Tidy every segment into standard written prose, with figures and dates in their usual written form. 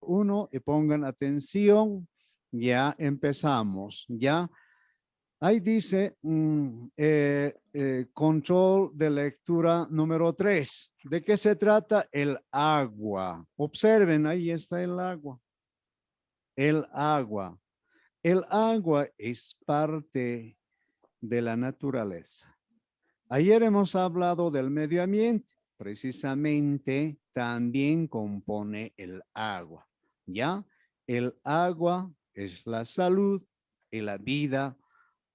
1 y pongan atención. Ya empezamos, ya. Ahí dice control de lectura número 3. ¿De qué se trata? El agua. Observen, ahí está el agua. El agua. El agua es parte de la naturaleza. Ayer hemos hablado del medio ambiente. Precisamente también compone el agua. ¿Ya? El agua es la salud y la vida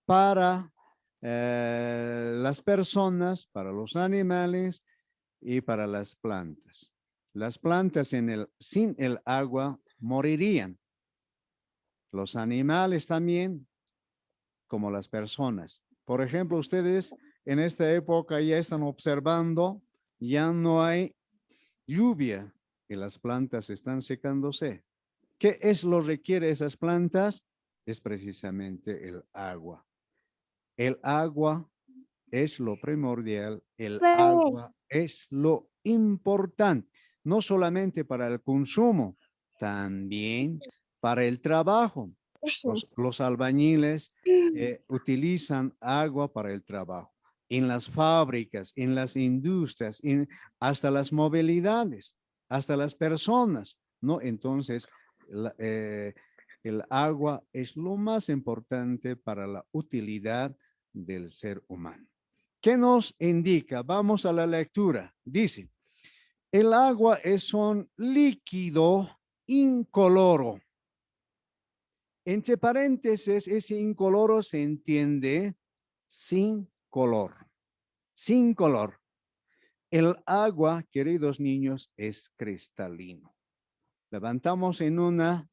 para las personas, para los animales y para las plantas. Las plantas sin el agua morirían. Los animales también, como las personas. Por ejemplo, ustedes en esta época ya están observando, ya no hay lluvia y las plantas están secándose. ¿Qué es lo que requiere esas plantas? Es precisamente el agua. El agua es lo primordial, el agua es lo importante, no solamente para el consumo, también para el trabajo. Los albañiles utilizan agua para el trabajo. En las fábricas, en las industrias, hasta las movilidades, hasta las personas, ¿no? Entonces, el agua es lo más importante para la utilidad del ser humano. ¿Qué nos indica? Vamos a la lectura. Dice, el agua es un líquido incoloro. Entre paréntesis, ese incoloro se entiende sin color. Sin color. El agua, queridos niños, es cristalino. Levantamos en una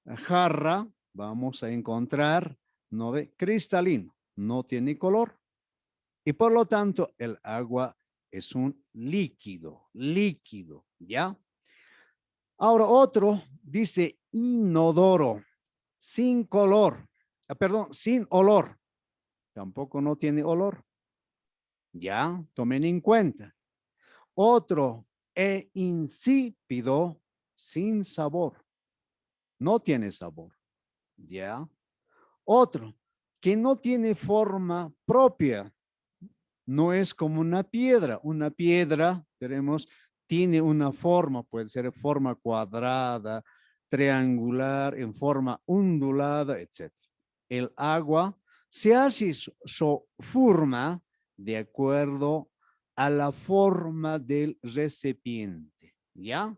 jarra, vamos a encontrar, ¿no ve? Cristalino, no tiene color. Y por lo tanto, el agua es un líquido, ¿ya? Ahora otro dice inodoro, sin color, perdón, sin olor. Tampoco no tiene olor. Ya, tomen en cuenta. Otro, insípido, sin sabor. No tiene sabor. Ya. Otro, que no tiene forma propia. No es como una piedra. Una piedra, tenemos, tiene una forma, puede ser forma cuadrada, triangular, en forma ondulada, etc. El agua se hace su forma de acuerdo a la forma del recipiente, ¿ya?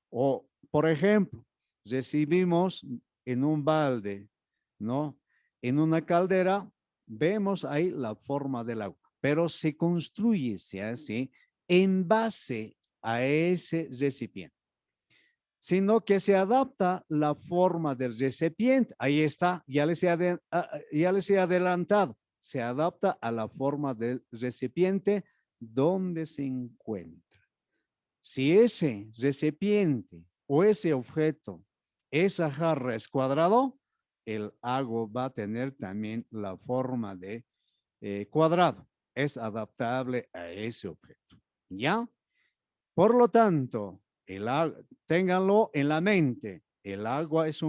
O, por ejemplo, recibimos en un balde, ¿no? En una caldera, vemos ahí la forma del agua, pero se construye, se hace en base a ese recipiente, sino que se adapta la forma del recipiente. Ahí está, ya les he adelantado, se adapta a la forma del recipiente donde se encuentra. Si ese recipiente o ese objeto, esa jarra es cuadrado, el agua va a tener también la forma de cuadrado. Es adaptable a ese objeto. ¿Ya? Por lo tanto, ténganlo en la mente. El agua es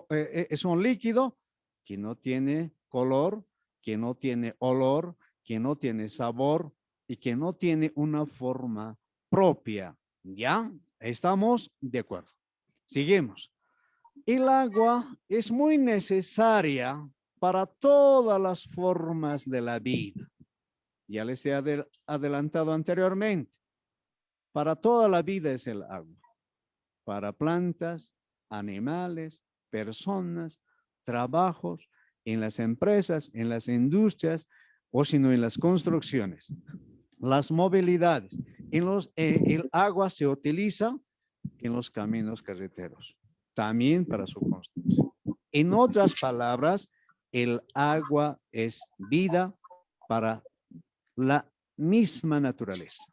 es un líquido que no tiene color, que no tiene olor, que no tiene sabor y que no tiene una forma propia. ¿Ya? ¿Estamos de acuerdo? Seguimos. El agua es muy necesaria para todas las formas de la vida. Ya les he adelantado anteriormente. Para toda la vida es el agua. Para plantas, animales, personas, trabajos, en las empresas, en las industrias o sino en las construcciones. Las movilidades. El agua se utiliza en los caminos carreteros, también para su construcción. En otras palabras, el agua es vida para la misma naturaleza.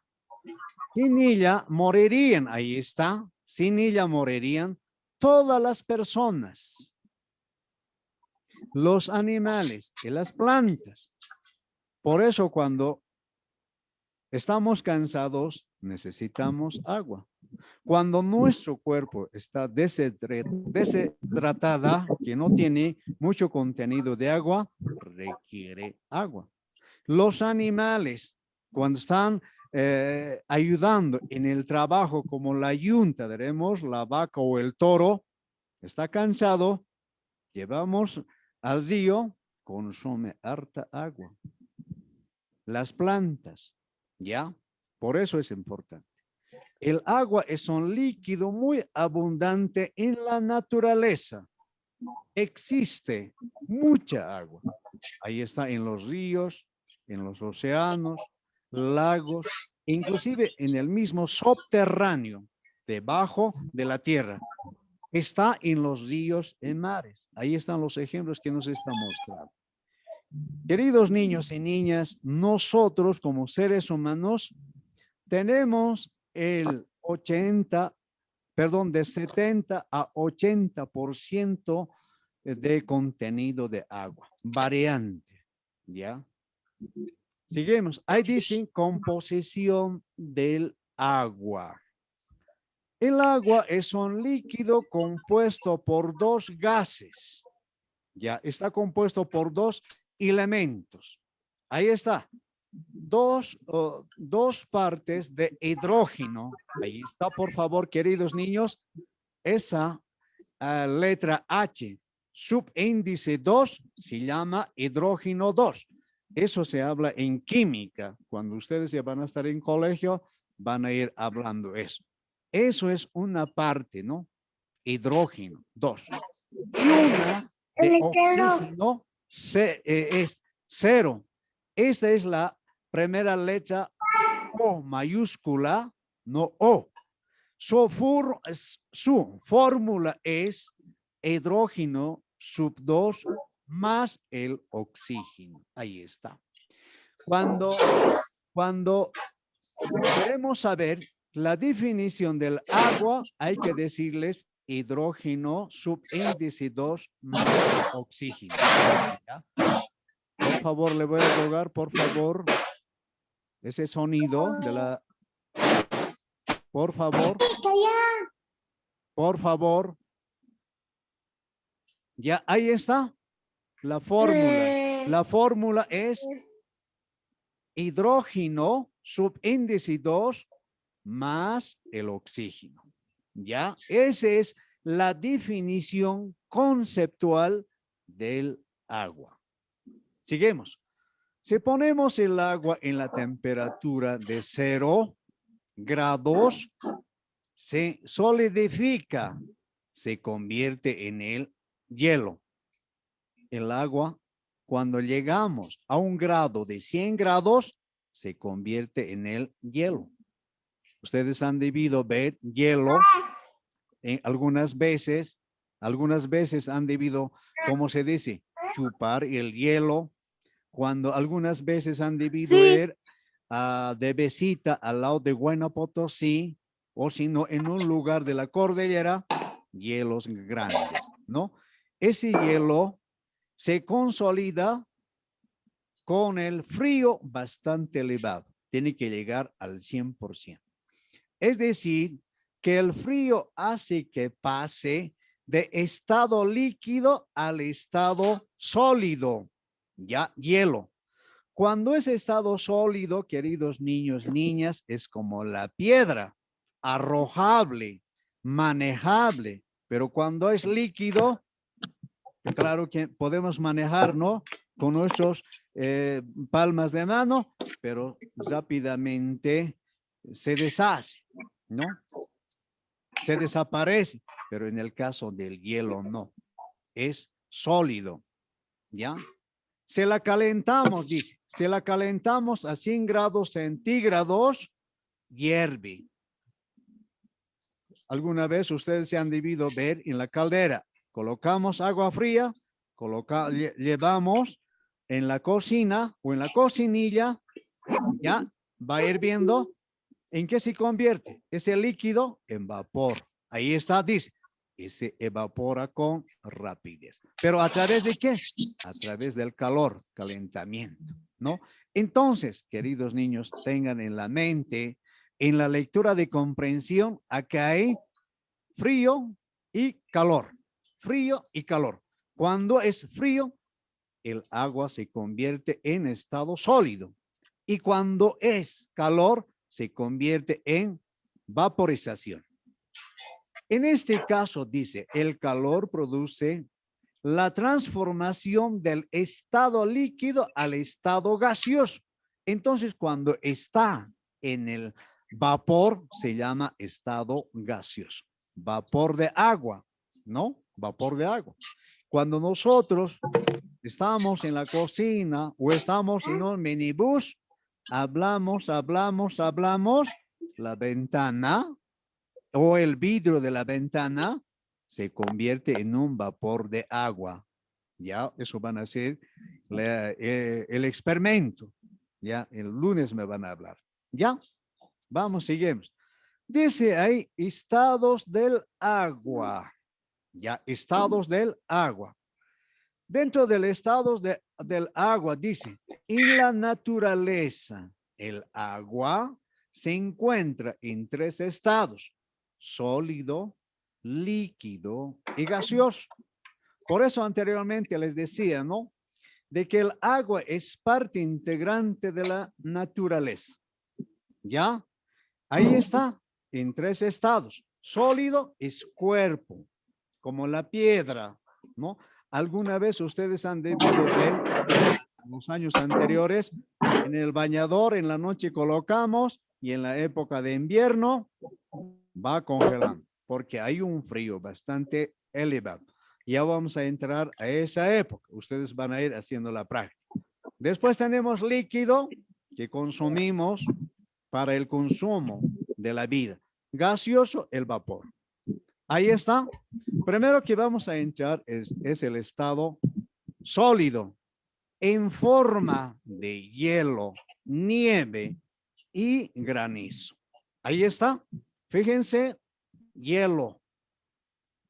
Sin ella morirían, ahí está, sin ella morirían todas las personas, los animales y las plantas. Por eso cuando estamos cansados necesitamos agua. Cuando nuestro cuerpo está deshidratada, que no tiene mucho contenido de agua, requiere agua. Los animales, cuando están ayudando en el trabajo, como la yunta, diremos, la vaca o el toro, está cansado, llevamos al río, consume harta agua. Las plantas, ¿ya? Por eso es importante. El agua es un líquido muy abundante en la naturaleza. Existe mucha agua. Ahí está en los ríos, en los océanos, lagos, inclusive en el mismo subterráneo, debajo de la tierra. Está en los ríos y mares. Ahí están los ejemplos que nos está mostrando. Queridos niños y niñas, nosotros como seres humanos tenemos el 70 a 80% de contenido de agua, variante, ¿ya? Seguimos. Ahí dicen composición del agua. El agua es un líquido compuesto por dos gases, ya está compuesto por dos elementos. Ahí está. Dos partes de hidrógeno. Ahí está, por favor, queridos niños, esa letra H, subíndice 2, se llama hidrógeno 2. Eso se habla en química. Cuando ustedes ya van a estar en colegio, van a ir hablando eso. Eso es una parte, ¿no? Hidrógeno 2. Y una de oxígeno es 0. Esta es la primera letra O mayúscula, no O. Su fórmula es hidrógeno sub 2 más el oxígeno. Ahí está. Cuando queremos saber la definición del agua, hay que decirles hidrógeno subíndice 2 más oxígeno. ¿Ya? Por favor, le voy a rogar, por favor, ese sonido de la... Por favor. Por favor. Ya, ahí está la fórmula. La fórmula es hidrógeno subíndice 2 más el oxígeno. Ya, esa es la definición conceptual del agua. Seguimos. Si ponemos el agua en la temperatura de 0 grados, se solidifica, se convierte en el hielo. El agua, cuando llegamos a un grado de 100 grados, se convierte en el hielo. Ustedes han debido ver hielo algunas veces han debido, ¿cómo se dice? Chupar el hielo. Cuando algunas veces han debido ir de visita al lado de Huayna Potosí, o si no, en un lugar de la cordillera, hielos grandes, ¿no? Ese hielo se consolida con el frío bastante elevado. Tiene que llegar al 100%. Es decir, que el frío hace que pase de estado líquido al estado sólido, ya hielo. Cuando es estado sólido, queridos niños, niñas, es como la piedra, arrojable, manejable, pero cuando es líquido, claro que podemos manejar, ¿no? Con nuestros palmas de mano, pero rápidamente se deshace, ¿no? Se desaparece, pero en el caso del hielo no, es sólido, ¿ya? Se la calentamos, dice, se la calentamos a 100 grados centígrados, hierve. ¿Alguna vez ustedes se han debido ver en la caldera? Colocamos agua fría, llevamos en la cocina o en la cocinilla, ya va hirviendo. ¿En qué se convierte? Ese líquido en vapor. Ahí está, dice, y se evapora con rapidez. ¿Pero a través de qué? A través del calor, calentamiento, ¿no? Entonces, queridos niños, tengan en la mente En la lectura de comprensión, acá hay frío y calor. Frío y calor. Cuando es frío, el agua se convierte en estado sólido. Y cuando es calor, se convierte en vaporización. En este caso, dice, el calor produce la transformación del estado líquido al estado gaseoso. Entonces, cuando está en el vapor, se llama estado gaseoso. Vapor de agua, ¿no? Vapor de agua. Cuando nosotros estamos en la cocina o estamos en un minibús, hablamos, la ventana o el vidrio de la ventana se convierte en un vapor de agua. Ya, eso van a hacer el experimento. Ya, el lunes me van a hablar. Ya, vamos, seguimos. Dice ahí, estados del agua. Ya, estados del agua. Dentro del estado del agua, dice, en la naturaleza, el agua se encuentra en 3 estados, sólido, líquido y gaseoso. Por eso anteriormente les decía, ¿no? De que el agua es parte integrante de la naturaleza. ¿Ya? Ahí está, en 3 estados. Sólido es cuerpo, como la piedra, ¿no? Alguna vez ustedes han debido ver en los años anteriores, en el bañador en la noche colocamos y en la época de invierno va congelando porque hay un frío bastante elevado. Ya vamos a entrar a esa época. Ustedes van a ir haciendo la práctica. Después tenemos líquido que consumimos para el consumo de la vida. Gaseoso, el vapor. Ahí está. Primero que vamos a entrar es el estado sólido en forma de hielo, nieve y granizo. Ahí está. Fíjense, hielo.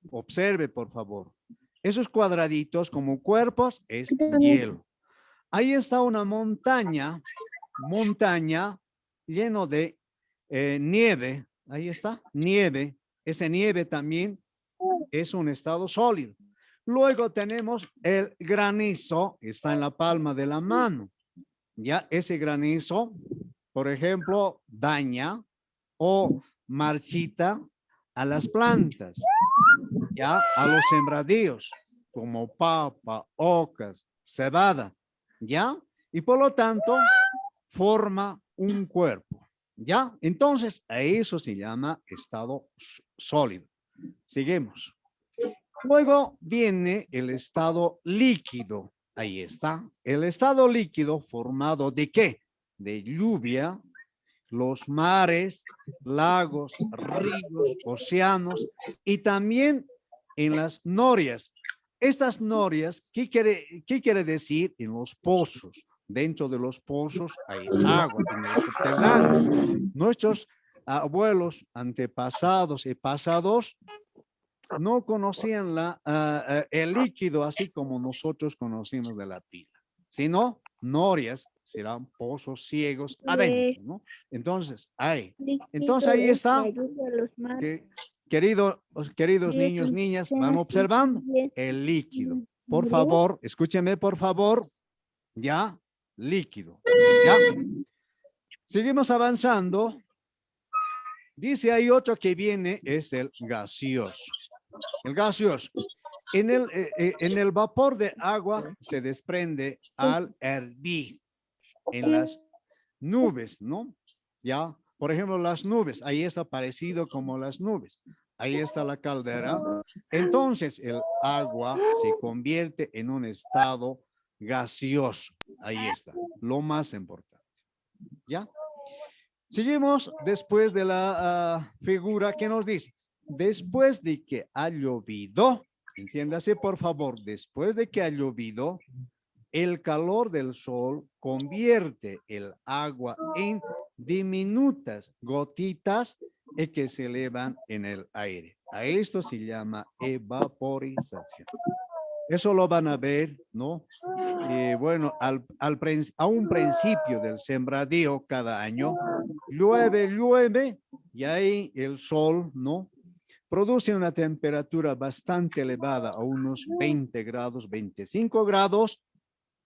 Observe, por favor. Esos cuadraditos como cuerpos es hielo. Ahí está una montaña lleno de nieve. Ahí está, nieve. Ese nieve también es un estado sólido. Luego tenemos el granizo, está en la palma de la mano. Ya ese granizo, por ejemplo, daña o marchita a las plantas, ya a los sembradíos, como papa, ocas, cebada, ya, y por lo tanto forma un cuerpo, ya. Entonces, a eso se llama estado sólido. Seguimos. Luego viene el estado líquido. Ahí está. El estado líquido formado ¿de qué? De lluvia, los mares, lagos, ríos, océanos y también en las norias. Estas norias, ¿qué quiere decir? En los pozos. Dentro de los pozos hay agua en el subterráneo. Nuestros abuelos, antepasados y pasados no conocían el líquido así como nosotros conocimos de la pila, sino norias serán pozos ciegos adentro, ¿no? Entonces, ahí está, que, queridos niños, niñas, van observando el líquido. Por favor, escúchenme, por favor, ya, líquido, ya. Seguimos avanzando. Dice, hay otro que viene, es el gaseoso. El gaseoso. En el vapor de agua se desprende al hervir en las nubes, ¿no? Ya, por ejemplo, las nubes, ahí está parecido como las nubes. Ahí está la caldera. Entonces, el agua se convierte en un estado gaseoso. Ahí está, lo más importante. ¿Ya? Seguimos después de la figura que nos dice, después de que ha llovido, entiéndase por favor, después de que ha llovido, el calor del sol convierte el agua en diminutas gotitas que se elevan en el aire. A esto se llama evaporización. Eso lo van a ver, ¿no? Bueno, a un principio del sembradío cada año, llueve y ahí el sol, ¿no? Produce una temperatura bastante elevada, a unos 20 grados, 25 grados,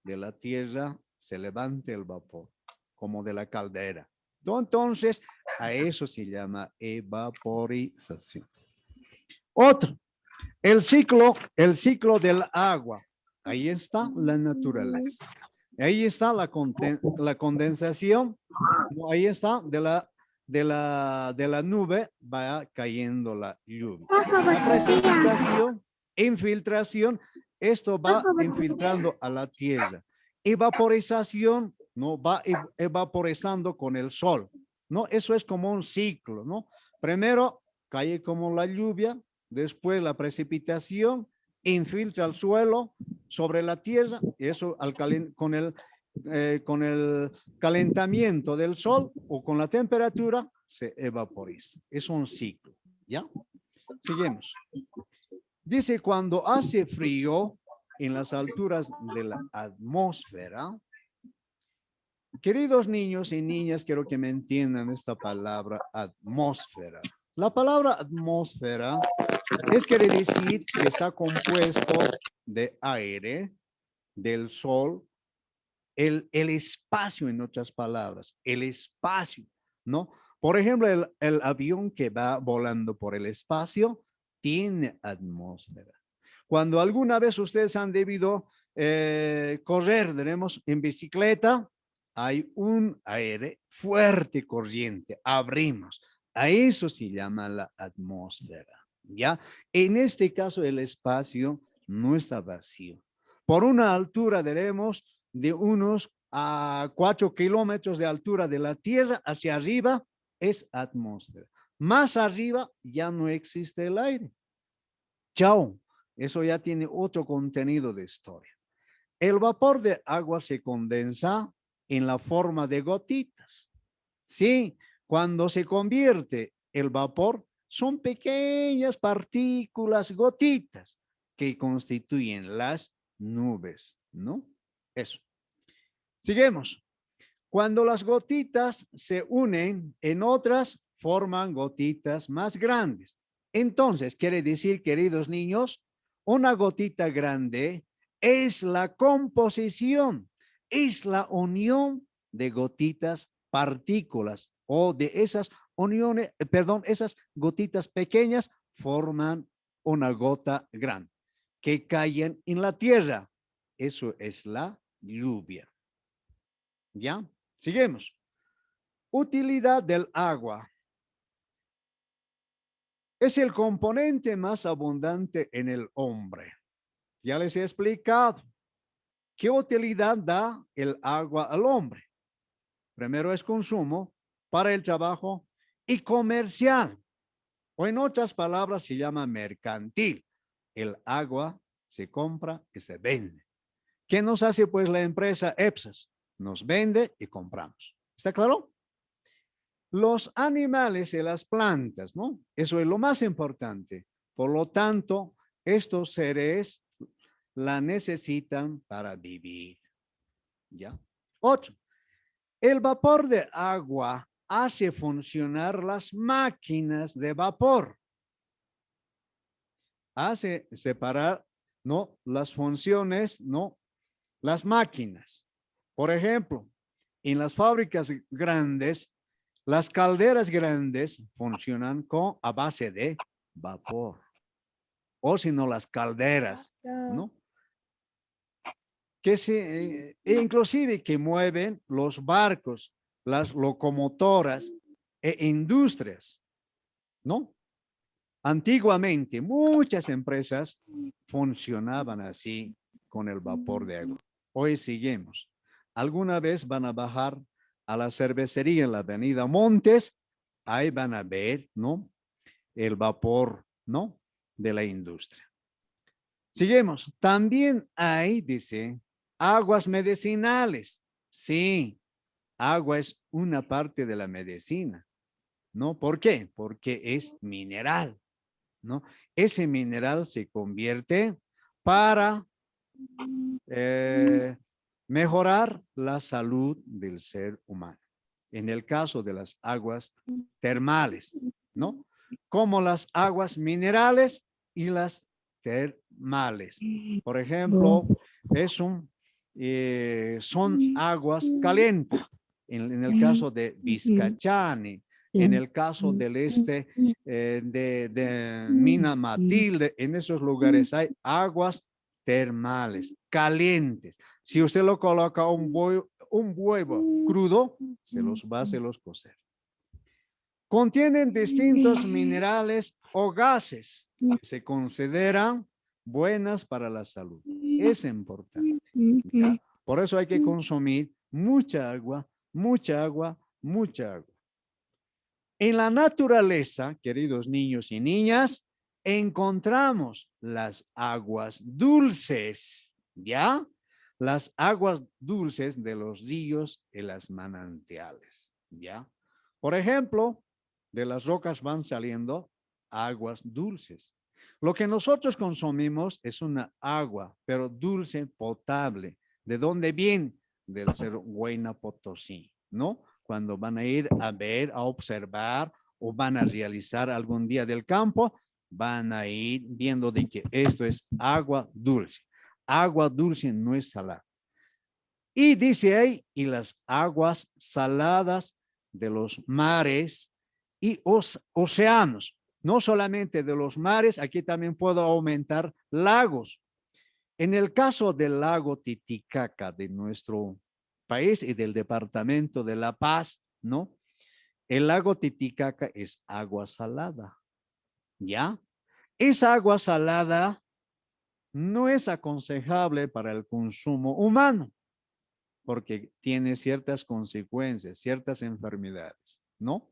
de la tierra se levanta el vapor, como de la caldera. Entonces, a eso se llama evaporización. Otro, el ciclo del agua. Ahí está la naturaleza. Ahí está la condensación. Ahí está de la nube va cayendo la lluvia. La precipitación, infiltración, esto va infiltrando a la tierra. Evaporización, no va evaporizando con el sol, ¿no? Eso es como un ciclo, ¿no? Primero cae como la lluvia, después la precipitación, infiltra el suelo sobre la tierra, y eso con el calentamiento del sol o con la temperatura se evaporiza. Es un ciclo, ¿ya? Seguimos. Dice, cuando hace frío en las alturas de la atmósfera, queridos niños y niñas, quiero que me entiendan esta palabra atmósfera. La palabra atmósfera quiere decir que está compuesto de aire, del sol, el espacio, en otras palabras, el espacio, ¿no? Por ejemplo, el avión que va volando por el espacio tiene atmósfera. Cuando alguna vez ustedes han debido correr, tenemos en bicicleta, hay un aire fuerte corriente, abrimos. A eso se llama la atmósfera, ¿ya? En este caso, el espacio no está vacío. Por una altura, tenemos de unos a 4 kilómetros de altura de la Tierra hacia arriba es atmósfera. Más arriba ya no existe el aire. Chao. Eso ya tiene otro contenido de historia. El vapor de agua se condensa en la forma de gotitas. Sí, cuando se convierte el vapor, son pequeñas partículas, gotitas, que constituyen las nubes, ¿no? Eso. Seguimos. Cuando las gotitas se unen en otras, forman gotitas más grandes. Entonces, quiere decir, queridos niños, una gotita grande es la composición, es la unión de gotitas, partículas o de esas uniones, perdón, esas gotitas pequeñas forman una gota grande que caen en la tierra. Eso es la lluvia. ¿Ya? Seguimos. Utilidad del agua. Es el componente más abundante en el hombre. Ya les he explicado. ¿Qué utilidad da el agua al hombre? Primero es consumo, para el trabajo y comercial. O en otras palabras se llama mercantil. El agua se compra y se vende. ¿Qué nos hace pues la empresa EPSAS? Nos vende y compramos. ¿Está claro? Los animales y las plantas, ¿no? Eso es lo más importante. Por lo tanto, estos seres la necesitan para vivir. ¿Ya? 8. El vapor de agua hace funcionar las máquinas de vapor. Hace separar, ¿no? Las funciones, ¿no? Las máquinas. Por ejemplo, en las fábricas grandes, las calderas grandes funcionan a base de vapor. O si no, las calderas, ¿no? Inclusive que mueven los barcos, las locomotoras e industrias, ¿no? Antiguamente, muchas empresas funcionaban así con el vapor de agua. Hoy seguimos. Alguna vez van a bajar a la cervecería en la avenida Montes, ahí van a ver, ¿no? El vapor, ¿no? De la industria. Seguimos. También hay, dice, aguas medicinales. Sí, agua es una parte de la medicina, ¿no? ¿Por qué? Porque es mineral, ¿no? Ese mineral se convierte para mejorar la salud del ser humano. En el caso de las aguas termales, ¿no? Como las aguas minerales y las termales. Por ejemplo, son aguas calientes. En el caso de Vizcachani, en el caso del de Mina Matilde, en esos lugares hay aguas termales, calientes. Si usted lo coloca un huevo crudo, se los va a hacer los cocer. Contienen distintos minerales o gases que se consideran buenas para la salud. Es importante, ¿ya? Por eso hay que consumir mucha agua, mucha agua, mucha agua. En la naturaleza, queridos niños y niñas, encontramos las aguas dulces, ¿ya? Las aguas dulces de los ríos y las manantiales, ¿ya? Por ejemplo, de las rocas van saliendo aguas dulces. Lo que nosotros consumimos es una agua, pero dulce, potable. ¿De dónde viene? Del cerro Huayna Potosí, ¿no? Cuando van a ir a ver, a observar o van a realizar algún día del campo, van a ir viendo de que esto es agua dulce. Agua dulce no es salada. Y dice ahí, y las aguas saladas de los mares y océanos. No solamente de los mares, aquí también puedo aumentar lagos. En el caso del lago Titicaca de nuestro país y del departamento de La Paz, ¿no? El lago Titicaca es agua salada, ¿ya? Esa agua salada no es aconsejable para el consumo humano porque tiene ciertas consecuencias, ciertas enfermedades, ¿no?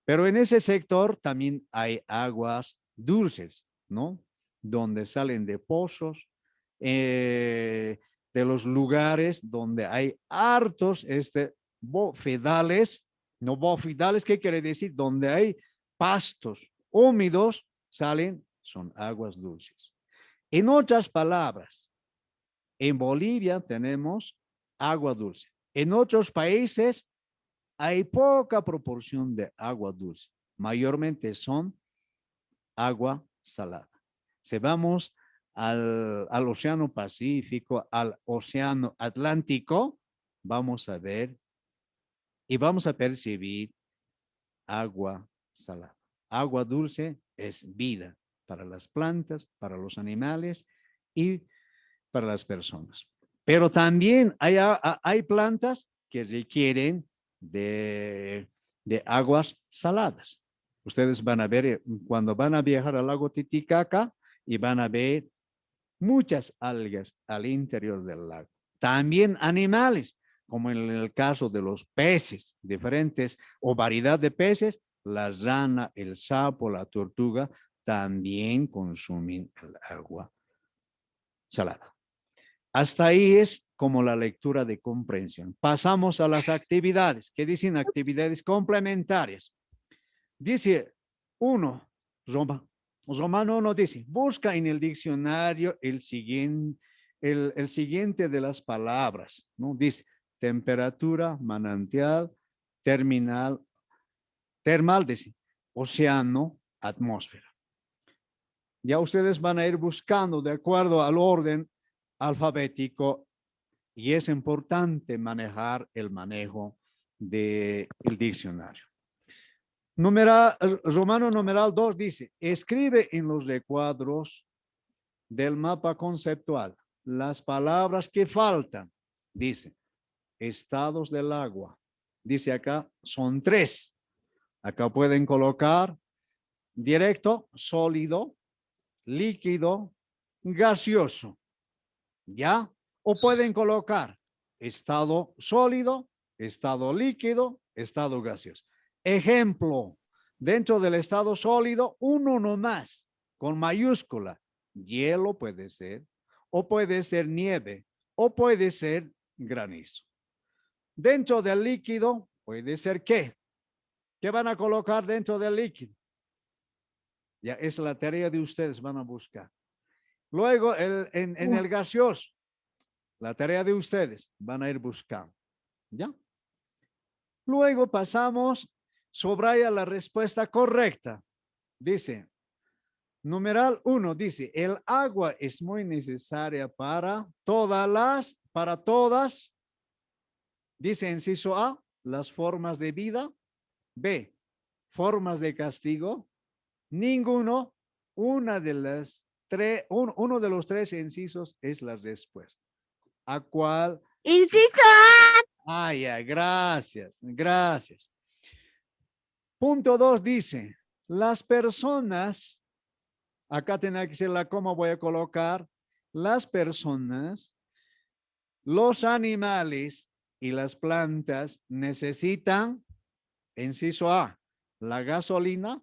Pero en ese sector también hay aguas dulces, ¿no? Donde salen de pozos, de los lugares donde hay hartos bofedales, no bofedales, ¿qué quiere decir? Donde hay pastos húmedos, son aguas dulces. En otras palabras, en Bolivia tenemos agua dulce. En otros países hay poca proporción de agua dulce. Mayormente son agua salada. Si vamos al Océano Pacífico, al Océano Atlántico, vamos a ver y vamos a percibir agua salada. Agua dulce es vida para las plantas, para los animales y para las personas. Pero también hay plantas que requieren de aguas saladas. Ustedes van a ver cuando van a viajar al lago Titicaca y van a ver muchas algas al interior del lago. También animales, como en el caso de los peces, diferentes o variedad de peces, la rana, el sapo, la tortuga, también consumen el agua salada. Hasta ahí es como la lectura de comprensión. Pasamos a las actividades. ¿Qué dicen actividades complementarias? Dice uno, Romano 1 dice, busca en el diccionario el siguiente de las palabras, ¿no? Dice, temperatura, manantial, termal, dice, océano, atmósfera. Ya ustedes van a ir buscando de acuerdo al orden alfabético y es importante manejar el manejo del diccionario. Romano numeral 2 dice, escribe en los recuadros del mapa conceptual las palabras que faltan. Dice, estados del agua. Dice acá, son 3. Acá pueden colocar directo, sólido, líquido, gaseoso. ¿Ya? O pueden colocar estado sólido, estado líquido, estado gaseoso. Ejemplo, dentro del estado sólido, uno nomás, con mayúscula. Hielo puede ser, o puede ser nieve, o puede ser granizo. Dentro del líquido, puede ser ¿qué? ¿Qué van a colocar dentro del líquido? Ya es la tarea de ustedes, van a buscar. Luego, en el gaseoso, la tarea de ustedes, van a ir buscando. ¿Ya? Luego pasamos, subraya la respuesta correcta. Dice, numeral 1, dice, el agua es muy necesaria para todas, dice inciso A, las formas de vida. B, formas de castigo. Ninguno, uno de los tres incisos es la respuesta. ¿A cuál? Inciso A. Ah, ya, gracias, gracias. Punto 2 dice, las personas, acá tenía que ser la coma, voy a colocar, las personas, los animales y las plantas necesitan, inciso A, la gasolina,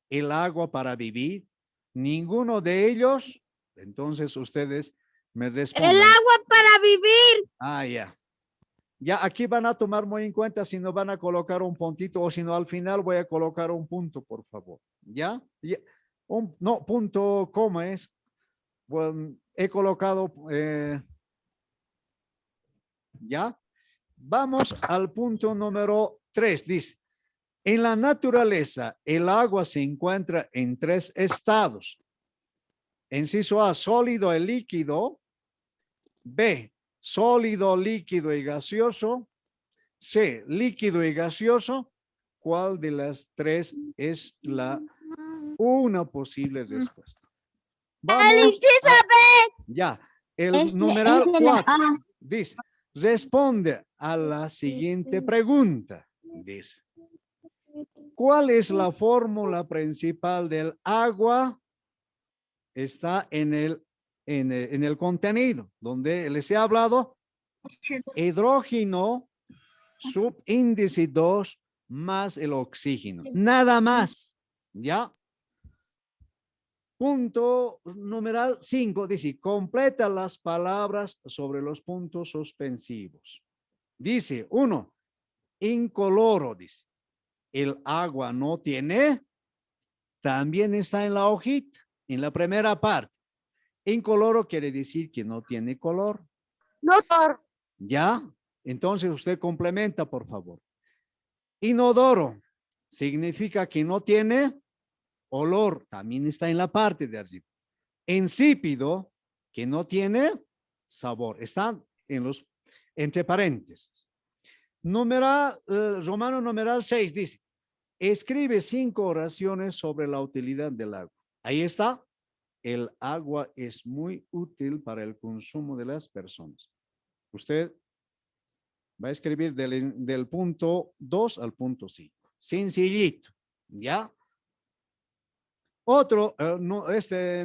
el agua para vivir. Ninguno de ellos, entonces ustedes me responden. El agua para vivir. Ah, ya. Ya aquí van a tomar muy en cuenta si no van a colocar un puntito o si no al final voy a colocar un punto, por favor. ¿Ya? No, punto, coma es. Bueno, he colocado, ¿ya? Vamos al punto número 3. Dice, en la naturaleza, el agua se encuentra en 3 estados. Inciso A, sólido y líquido. B, sólido, líquido y gaseoso. C, líquido y gaseoso. ¿Cuál de las 3 es una posible respuesta? Vamos. El inciso B. Ya, el numeral 4 dice, responde a la siguiente pregunta. Dice, ¿cuál es la fórmula principal del agua? Está en el contenido, donde les he hablado, hidrógeno, subíndice 2 más el oxígeno. Nada más, ¿ya? Punto numeral 5 dice, completa las palabras sobre los puntos suspensivos. Dice, 1, incoloro, dice, el agua no tiene, también está en la hojita, en la primera parte. Incoloro quiere decir que no tiene color. No. ¿Ya? Entonces usted complementa, por favor. Inodoro significa que no tiene olor, también está en la parte de arriba. Insípido, que no tiene sabor, está entre paréntesis. Romano numeral 6 dice, escribe 5 oraciones sobre la utilidad del agua. Ahí está. El agua es muy útil para el consumo de las personas. Usted va a escribir del punto 2 al punto 5. Sencillito, ¿ya? Otro,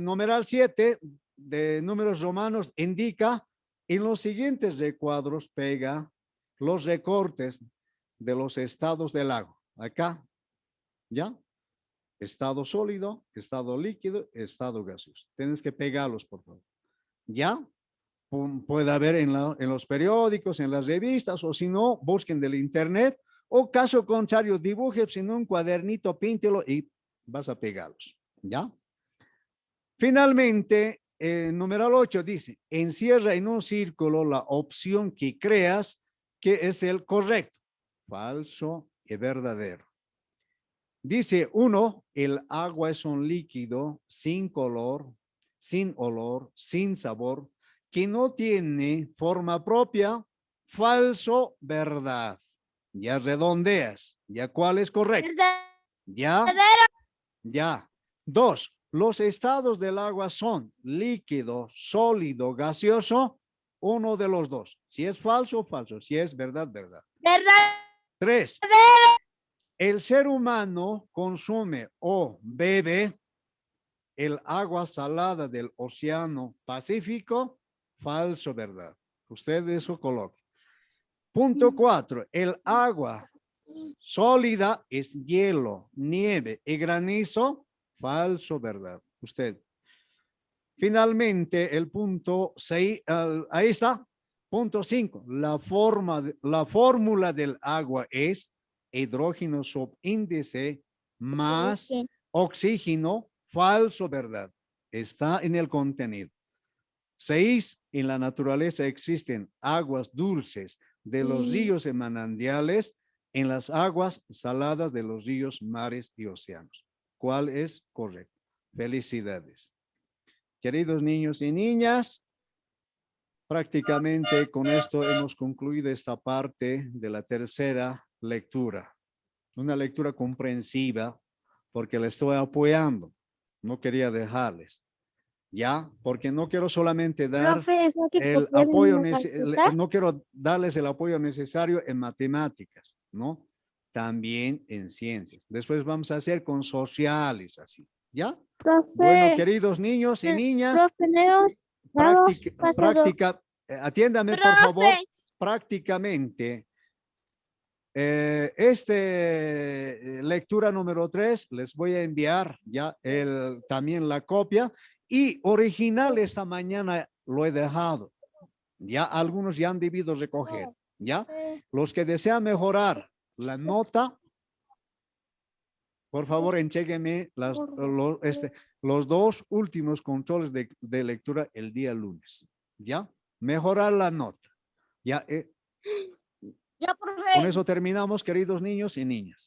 numeral 7 de números romanos indica en los siguientes recuadros pega los recortes de los estados del agua. Acá, ¿ya? Estado sólido, estado líquido, estado gaseoso. Tienes que pegarlos, por favor. ¿Ya? Puede haber en los periódicos, en las revistas, o si no, busquen del internet, o caso contrario, dibuje en un cuadernito, píntelo y vas a pegarlos. ¿Ya? Finalmente, numeral 8 dice, encierra en un círculo la opción que creas que es el correcto, falso y verdadero. Dice 1, el agua es un líquido sin color, sin olor, sin sabor, que no tiene forma propia, falso, verdad. Ya redondeas. ¿Ya cuál es correcto? ¿Ya? Ya. 2, los estados del agua son líquido, sólido, gaseoso, uno de los dos. Si es falso, falso. Si es verdad, verdad. Verdad. 3, el ser humano consume o bebe el agua salada del océano Pacífico, falso, verdad. Usted eso coloque. Punto 4, el agua sólida es hielo, nieve y granizo, falso, verdad. Usted. Finalmente, el punto 6, ahí está. Punto 5, la fórmula del agua es hidrógeno subíndice más oxígeno, falso, verdad. está en el contenido. 6, en la naturaleza existen aguas dulces de los ríos y manantiales en las aguas saladas de los ríos, mares y océanos. ¿Cuál es correcto? Felicidades. Queridos niños y niñas, prácticamente con esto hemos concluido esta parte de la tercera lectura. Una lectura comprensiva porque le estoy apoyando. No quería dejarles. ¿Ya? Porque no quiero solamente dar Profe, ¿es lo que el copiaron apoyo, en la carpeta? no quiero darles el apoyo necesario en matemáticas, ¿no? También en ciencias. Después vamos a hacer con sociales, así, ¿ya? Bueno, Profe, queridos niños y niñas, profe, nuevos pasados. atiéndame por favor, Profe, prácticamente. Lectura número 3, les voy a enviar ya también la copia y original esta mañana lo he dejado. Ya algunos ya han debido recoger, ¿ya? Los que desean mejorar la nota, por favor, entréguenme los 2 últimos controles de lectura el día lunes, ¿ya? Mejorar la nota, ¿ya? ya, Con profe. eso terminamos, queridos niños y niñas.